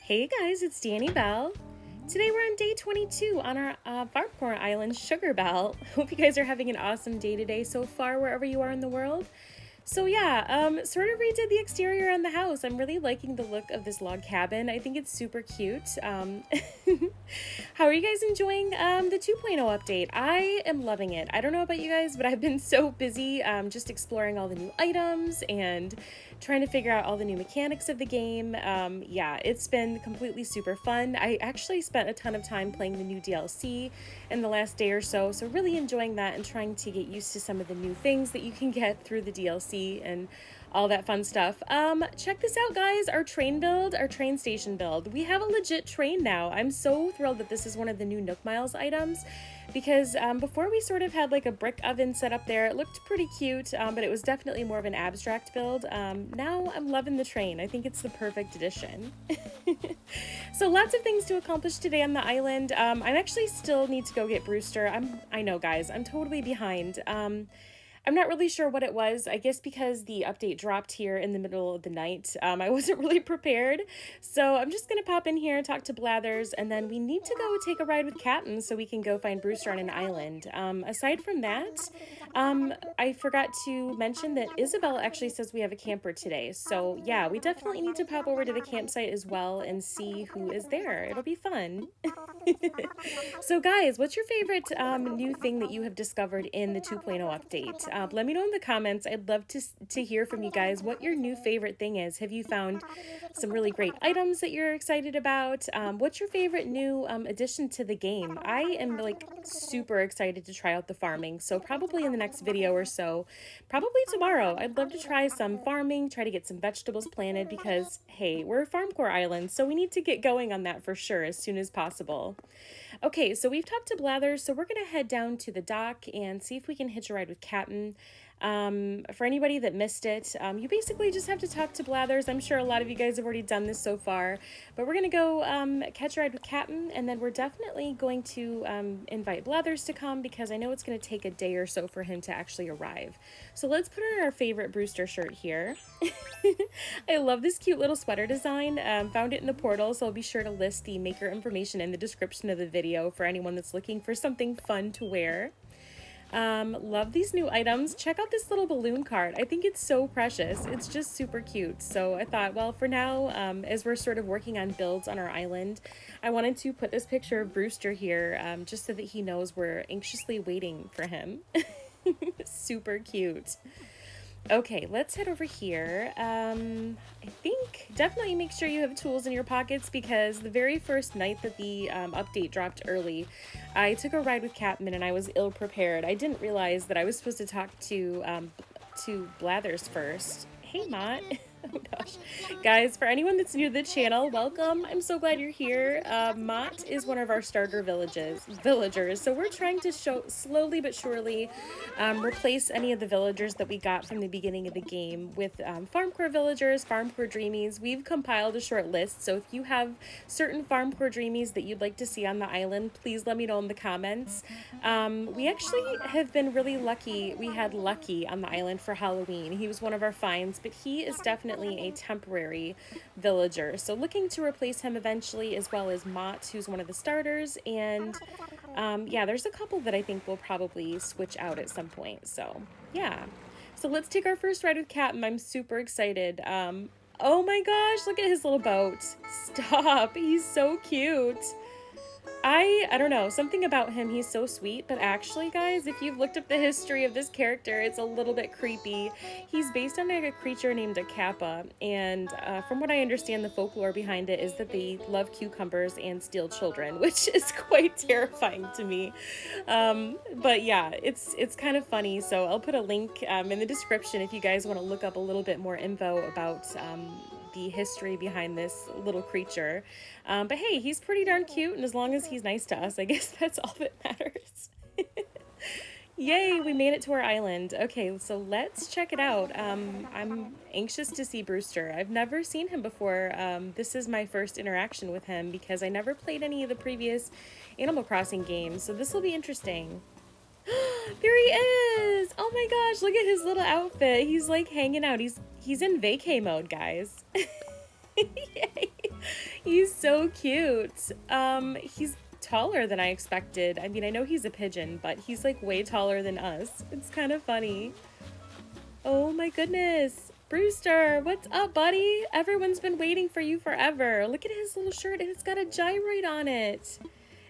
Hey guys, it's Danny Bell. Today we're on day 22 on our Farmcore Island Sugarbelle. Hope you guys are having an awesome day today so far wherever you are in the world. So yeah, sort of redid the exterior on the house. I'm really liking the look of this log cabin. I think it's super cute. How are you guys enjoying the 2.0 update? I am loving it. I don't know about you guys, but I've been so busy just exploring all the new items and trying to figure out all the new mechanics of the game. Yeah, it's been completely super fun. I actually spent a ton of time playing the new DLC in the last day or so, so really enjoying that and trying to get used to some of the new things that you can get through the DLC and all that fun stuff. Check this out, guys. Our train station build. We have a legit train now. I'm so thrilled that this is one of the new Nook Miles items because before we sort of had like a brick oven set up there. It looked pretty cute, but it was definitely more of an abstract build. Now I'm loving the train. I think it's the perfect addition. So lots of things to accomplish today on the island. I actually still need to go get Brewster. I know, guys, I'm totally behind. I'm not really sure what it was. I guess because the update dropped here in the middle of the night, I wasn't really prepared. So I'm just going to pop in here and talk to Blathers, and then we need to go take a ride with Kapp'n so we can go find Brewster on an island. Aside from that, I forgot to mention that Isabel actually says we have a camper today. So yeah, we definitely need to pop over to the campsite as well and see who is there. It'll be fun. So guys, what's your favorite new thing that you have discovered in the 2.0 update? Let me know in the comments. I'd love to hear from you guys what your new favorite thing is. Have you found some really great items that you're excited about? What's your favorite new addition to the game? I am like super excited to try out the farming, so probably in the next video or so, probably tomorrow, I'd love to try some farming, try to get some vegetables planted because, hey, we're a Farmcore Island, so we need to get going on that for sure as soon as possible. Okay, so we've talked to Blathers, so we're going to head down to the dock and see if we can hitch a ride with Kapp'n. For anybody that missed it, you basically just have to talk to Blathers. I'm sure a lot of you guys have already done this so far, but we're going to go catch a ride with Kapp'n, and then we're definitely going to invite Blathers to come because I know it's going to take a day or so for him to actually arrive. So let's put on our favorite Brewster shirt here. I love this cute little sweater design. Found it in the portal, so I'll be sure to list the maker information in the description of the video for anyone that's looking for something fun to wear. Love these new items. Check out this little balloon cart. I think it's so precious. It's just super cute. So I thought, well, for now, as we're sort of working on builds on our island, I wanted to put this picture of Brewster here, just so that he knows we're anxiously waiting for him. Super cute. Okay, let's head over here. I think definitely make sure you have tools in your pockets because the very first night that the update dropped early, I took a ride with Kapp'n and I was ill prepared. I didn't realize that I was supposed to talk to Blathers first. Hey, Mott. Oh gosh. Guys, for anyone that's new to the channel, welcome. I'm so glad you're here. Mott is one of our starter villagers. So we're trying to slowly but surely replace any of the villagers that we got from the beginning of the game with Farmcore villagers, Farmcore dreamies. We've compiled a short list, so if you have certain Farmcore dreamies that you'd like to see on the island, please let me know in the comments. We actually have been really lucky. We had Lucky on the island for Halloween. He was one of our finds, but he is definitely a temporary villager, so looking to replace him eventually, as well as Mott, who's one of the starters, and yeah, there's a couple that I think will probably switch out at some point. So yeah, so let's take our first ride with Kapp'n. I'm super excited. Oh my gosh, look at his little boat. Stop, he's so cute. I don't know, something about him, he's so sweet, but actually, guys, if you've looked up the history of this character, it's a little bit creepy. He's based on a creature named a Kappa, and from what I understand, the folklore behind it is that they love cucumbers and steal children, which is quite terrifying to me. But yeah, it's kind of funny, so I'll put a link in the description if you guys want to look up a little bit more info about the history behind this little creature. But hey, he's pretty darn cute, and as long as he's nice to us, I guess that's all that matters. Yay, we made it to our island. Okay, so let's check it out. I'm anxious to see Brewster. I've never seen him before. This is my first interaction with him because I never played any of the previous Animal Crossing games, so this will be interesting. There he is! Oh my gosh, look at his little outfit. He's like hanging out. He's in vacay mode, guys. Yay! He's so cute. He's taller than I expected. I mean, I know he's a pigeon, but he's like way taller than us. It's kind of funny. Oh my goodness. Brewster, what's up, buddy? Everyone's been waiting for you forever. Look at his little shirt and it's got a gyroid on it.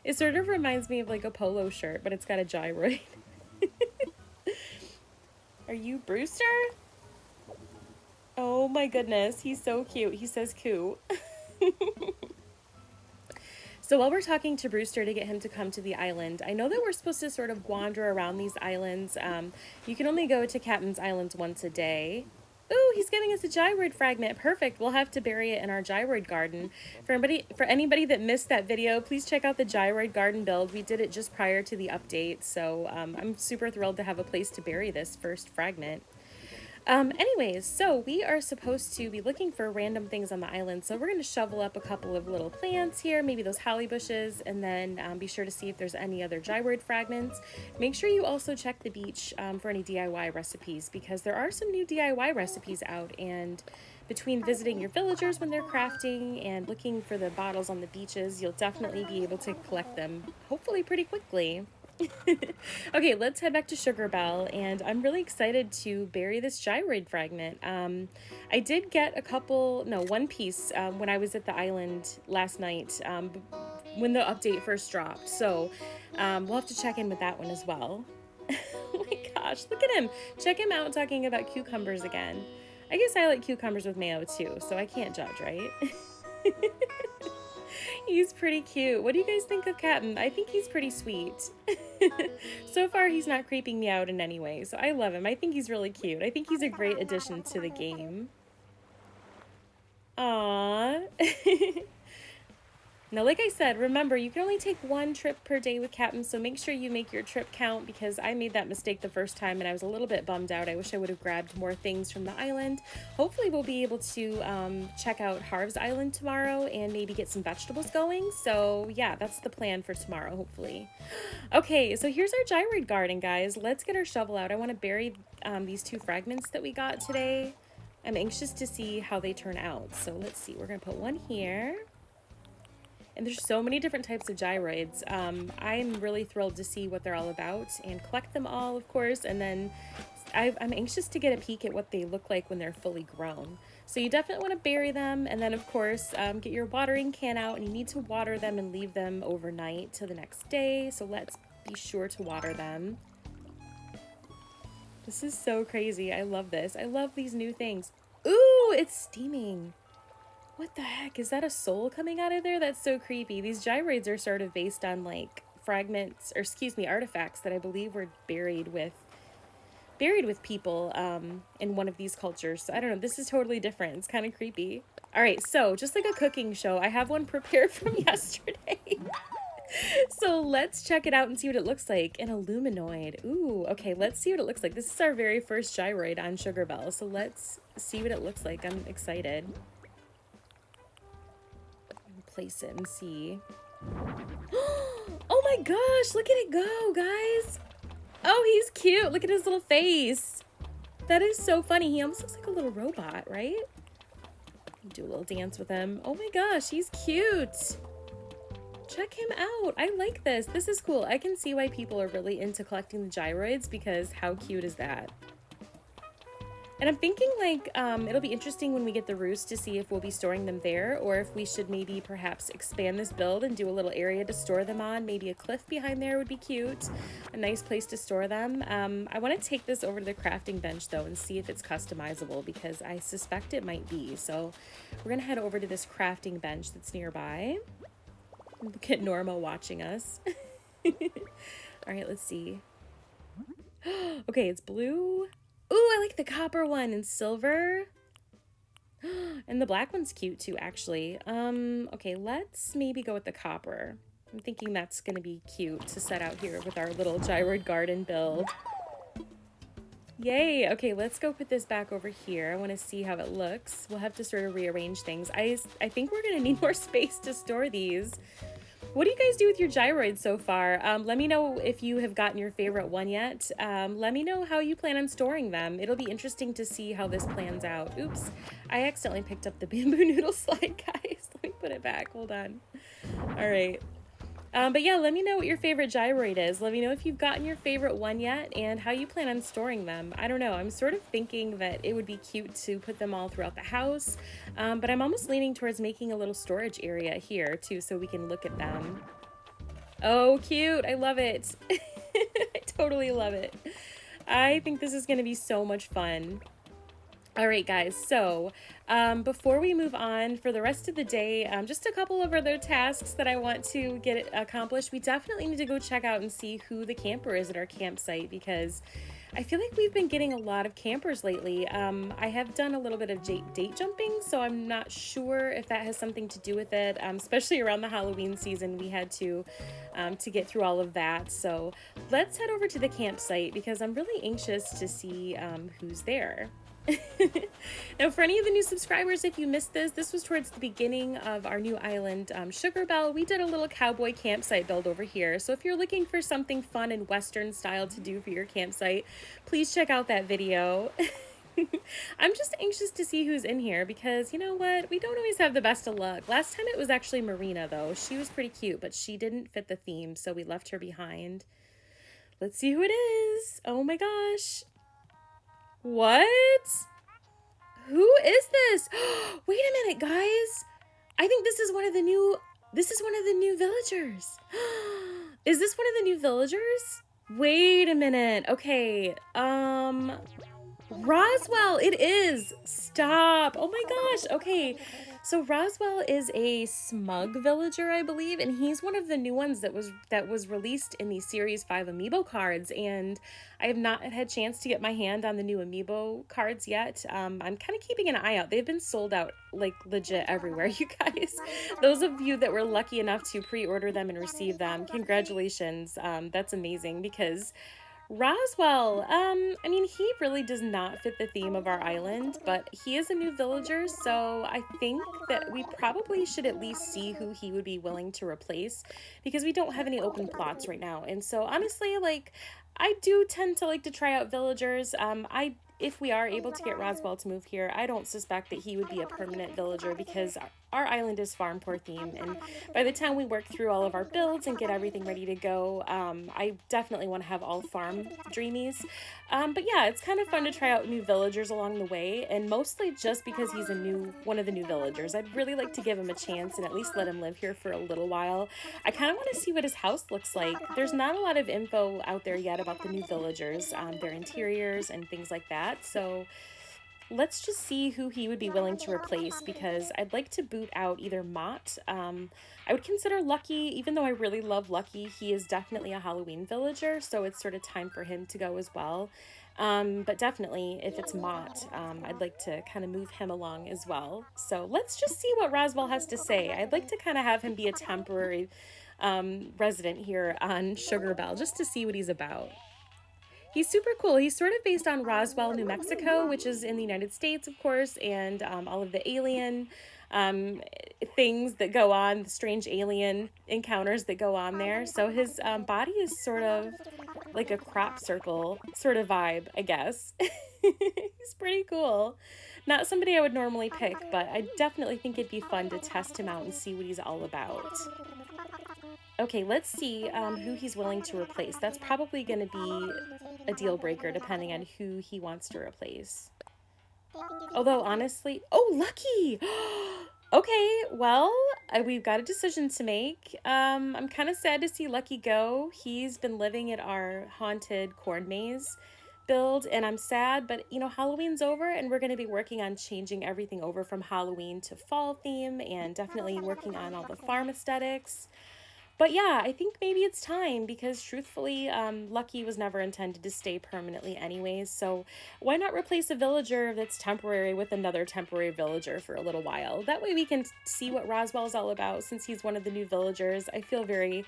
It sort of reminds me of like a polo shirt, but it's got a gyroid. Are you Brewster? Oh my goodness, he's so cute. He says coo. So while we're talking to Brewster to get him to come to the island, I know that we're supposed to sort of wander around these islands. You can only go to Kapp'n's Islands once a day. Ooh, he's giving us a gyroid fragment. Perfect. We'll have to bury it in our gyroid garden. For anybody that missed that video, please check out the gyroid garden build. We did it just prior to the update, so I'm super thrilled to have a place to bury this first fragment. Anyways, so we are supposed to be looking for random things on the island. So we're going to shovel up a couple of little plants here, maybe those holly bushes, and then be sure to see if there's any other gyroid fragments. Make sure you also check the beach for any DIY recipes, because there are some new DIY recipes out, and between visiting your villagers when they're crafting and looking for the bottles on the beaches, you'll definitely be able to collect them, hopefully pretty quickly. Okay, let's head back to Sugarbelle, and I'm really excited to bury this gyroid fragment. I did get one piece when I was at the island last night when the update first dropped, so we'll have to check in with that one as well. Oh my gosh, look at him. Check him out talking about cucumbers again. I guess I like cucumbers with mayo too, so I can't judge, right? He's pretty cute. What do you guys think of Kapp'n? I think he's pretty sweet. So far, he's not creeping me out in any way, so I love him. I think he's really cute. I think he's a great addition to the game. Aww. Now, like I said, remember, you can only take one trip per day with Kapp'n, so make sure you make your trip count, because I made that mistake the first time and I was a little bit bummed out. I wish I would have grabbed more things from the island. Hopefully we'll be able to check out Harv's Island tomorrow and maybe get some vegetables going. So yeah, that's the plan for tomorrow, hopefully. Okay, so here's our gyroid garden, guys. Let's get our shovel out. I want to bury these two fragments that we got today. I'm anxious to see how they turn out. So let's see, we're going to put one here. And there's so many different types of gyroids. I'm really thrilled to see what they're all about and collect them all, of course. And then I'm anxious to get a peek at what they look like when they're fully grown. So you definitely want to bury them. And then, of course, get your watering can out. And you need to water them and leave them overnight till the next day. So let's be sure to water them. This is so crazy. I love this. I love these new things. Ooh, it's steaming. What the heck? Is that a soul coming out of there? That's so creepy. These gyroids are sort of based on like fragments, or excuse me, artifacts that I believe were buried with people in one of these cultures. So I don't know. This is totally different. It's kind of creepy. All right, so just like a cooking show, I have one prepared from yesterday. So let's check it out and see what it looks like. An illuminoid. Ooh, okay, let's see what it looks like. This is our very first gyroid on Sugarbelle. So let's see what it looks like. I'm excited. Place it and see. Oh my gosh, look at it go, guys. Oh, he's cute. Look at his little face. That is so funny. He almost looks like a little robot, right? Do a little dance with him. Oh my gosh, he's cute. Check him out. I like this. This is cool. I can see why people are really into collecting the gyroids, because how cute is that? And I'm thinking like it'll be interesting when we get the roost to see if we'll be storing them there, or if we should maybe perhaps expand this build and do a little area to store them on. Maybe a cliff behind there would be cute. A nice place to store them. I want to take this over to the crafting bench though and see if it's customizable, because I suspect it might be. So we're going to head over to this crafting bench that's nearby. Look at Norma watching us. All right, let's see. Okay, it's blue. Ooh, I like the copper one and silver. And the black one's cute too, actually. Okay, let's maybe go with the copper. I'm thinking that's gonna be cute to set out here with our little gyroid garden build. Yay! Okay, let's go put this back over here. I want to see how it looks. We'll have to sort of rearrange things. I think we're gonna need more space to store these. What do you guys do with your gyroids so far? Let me know if you have gotten your favorite one yet. Let me know how you plan on storing them. It'll be interesting to see how this plans out. Oops, I accidentally picked up the bamboo noodle slide, guys. Let me Put it back. Hold on. All right. But yeah, let me know what your favorite gyroid is. Let me know if you've gotten your favorite one yet and how you plan on storing them. I don't know. I'm sort of thinking that it would be cute to put them all throughout the house, but I'm almost leaning towards making a little storage area here too so we can look at them. Oh, cute. I love it. I totally love it. I think this is going to be so much fun. All right, guys, so before we move on for the rest of the day, just a couple of other tasks that I want to get accomplished. We definitely need to go check out and see who the camper is at our campsite because I feel like we've been getting a lot of campers lately. I have done a little bit of date jumping, so I'm not sure if that has something to do with it, especially around the Halloween season. We had to get through all of that. So let's head over to the campsite because I'm really anxious to see who's there. Now, for any of the new subscribers, if you missed this was towards the beginning of our new island, Sugarbelle. We did a little cowboy campsite build over here. So if you're looking for something fun and Western style to do for your campsite, please check out that video. I'm just anxious to see who's in here because you know what? We don't always have the best of luck. Last time it was actually Marina though. She was pretty cute, but she didn't fit the theme, so we left her behind. Let's see who it is. Oh my gosh. What? Who is this? Wait a minute, guys. I think this is one of the new villagers. Is this one of the new villagers? Wait a minute. Okay. Roswell, it is. Stop. Oh my gosh. Okay. So Roswell is a smug villager, I believe, and he's one of the new ones that was released in the Series 5 amiibo cards, and I have not had a chance to get my hand on the new amiibo cards yet. I'm kind of keeping an eye out. They've been sold out like legit everywhere, you guys. Those of you that were lucky enough to pre-order them and receive them, congratulations. That's amazing because Roswell, I mean, he really does not fit the theme of our island, but he is a new villager, so I think that we probably should at least see who he would be willing to replace, because we don't have any open plots right now. And so honestly, like, I do tend to like to try out villagers. If we are able to get Roswell to move here, I don't suspect that he would be a permanent villager because our island is Farmcore themed, and by the time we work through all of our builds and get everything ready to go, I definitely want to have all farm dreamies. But yeah, it's kind of fun to try out new villagers along the way, and mostly just because he's one of the new villagers. I'd really like to give him a chance and at least let him live here for a little while. I kind of want to see what his house looks like. There's not a lot of info out there yet about the new villagers, their interiors and things like that. So let's just see who he would be willing to replace, because I'd like to boot out either Mott. I would consider Lucky, even though I really love Lucky, he is definitely a Halloween villager, so it's sort of time for him to go as well. But definitely, if it's Mott, I'd like to kind of move him along as well. So let's just see what Roswell has to say. I'd like to kind of have him be a temporary resident here on Sugarbelle, just to see what he's about. He's super cool. He's sort of based on Roswell, New Mexico, which is in the United States, of course, and all of the alien things that go on, the strange alien encounters that go on there. So his body is sort of like a crop circle sort of vibe, I guess. He's pretty cool. Not somebody I would normally pick, but I definitely think it'd be fun to test him out and see what he's all about. Okay, let's see who he's willing to replace. That's probably going to be a deal breaker depending on who he wants to replace. Although, honestly... Oh, Lucky! Okay, well, we've got a decision to make. I'm kind of sad to see Lucky go. He's been living at our haunted corn maze build, and I'm sad, but, you know, Halloween's over, and we're going to be working on changing everything over from Halloween to fall theme, and definitely working on all the farm aesthetics. But yeah, I think maybe it's time because truthfully, Lucky was never intended to stay permanently anyways, so why not replace a villager that's temporary with another temporary villager for a little while? That way we can see what Roswell's all about since he's one of the new villagers. I feel very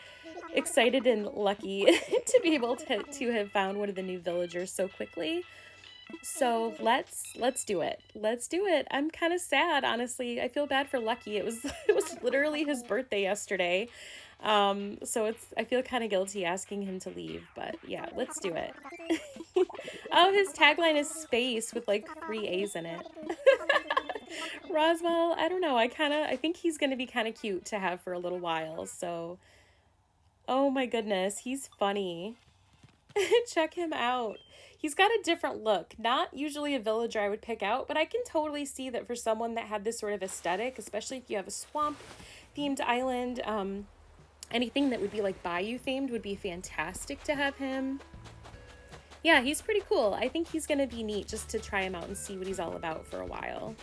excited and lucky to be able to have found one of the new villagers so quickly. So let's do it. Let's do it. I'm kind of sad, honestly. I feel bad for Lucky. It was literally his birthday yesterday. So I feel kind of guilty asking him to leave, but yeah, let's do it. Oh, his tagline is space with like 3 A's in it. Roswell, I don't know. I think he's going to be kind of cute to have for a little while. So, oh my goodness, he's funny. Check him out. He's got a different look. Not usually a villager I would pick out, but I can totally see that for someone that had this sort of aesthetic, especially if you have a swamp themed island, anything that would be like bayou themed would be fantastic to have him. Yeah, he's pretty cool. I think he's going to be neat just to try him out and see what he's all about for a while.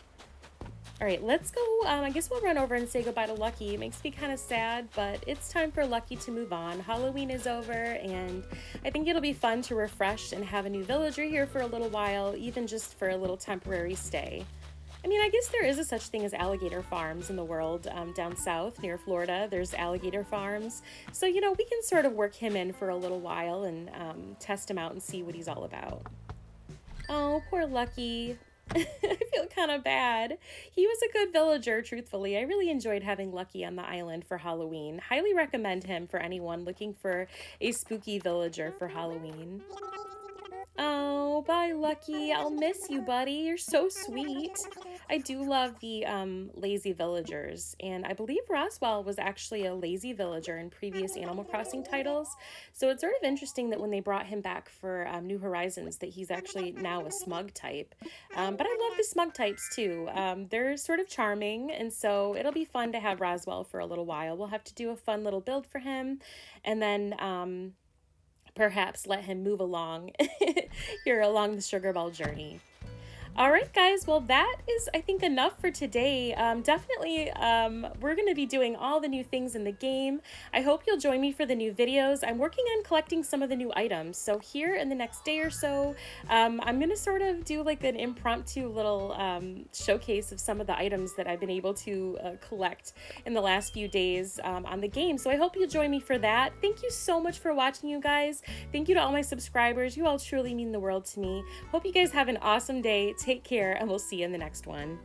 All right, let's go. I guess we'll run over and say goodbye to Lucky. It makes me kind of sad, but it's time for Lucky to move on. Halloween is over, and I think it'll be fun to refresh and have a new villager here for a little while, even just for a little temporary stay. I mean, I guess there is a such thing as alligator farms in the world. Down south near Florida, there's alligator farms. So, you know, we can sort of work him in for a little while and test him out and see what he's all about. Oh, poor Lucky. I feel kind of bad. He was a good villager, truthfully. I really enjoyed having Lucky on the island for Halloween. Highly recommend him for anyone looking for a spooky villager for Halloween. Oh, bye, Lucky. I'll miss you, buddy. You're so sweet. I do love the lazy villagers, and I believe Roswell was actually a lazy villager in previous Animal Crossing titles, so it's sort of interesting that when they brought him back for New Horizons that he's actually now a smug type. But I love the smug types too. They're sort of charming, and so it'll be fun to have Roswell for a little while. We'll have to do a fun little build for him, and then perhaps let him move along here along the Sugarbelle journey. All right, guys. Well, that is, I think, enough for today. Definitely, we're going to be doing all the new things in the game. I hope you'll join me for the new videos. I'm working on collecting some of the new items. So here in the next day or so, I'm going to sort of do like an impromptu little showcase of some of the items that I've been able to collect in the last few days on the game. So I hope you'll join me for that. Thank you so much for watching, you guys. Thank you to all my subscribers. You all truly mean the world to me. Hope you guys have an awesome day. Take care, and we'll see you in the next one.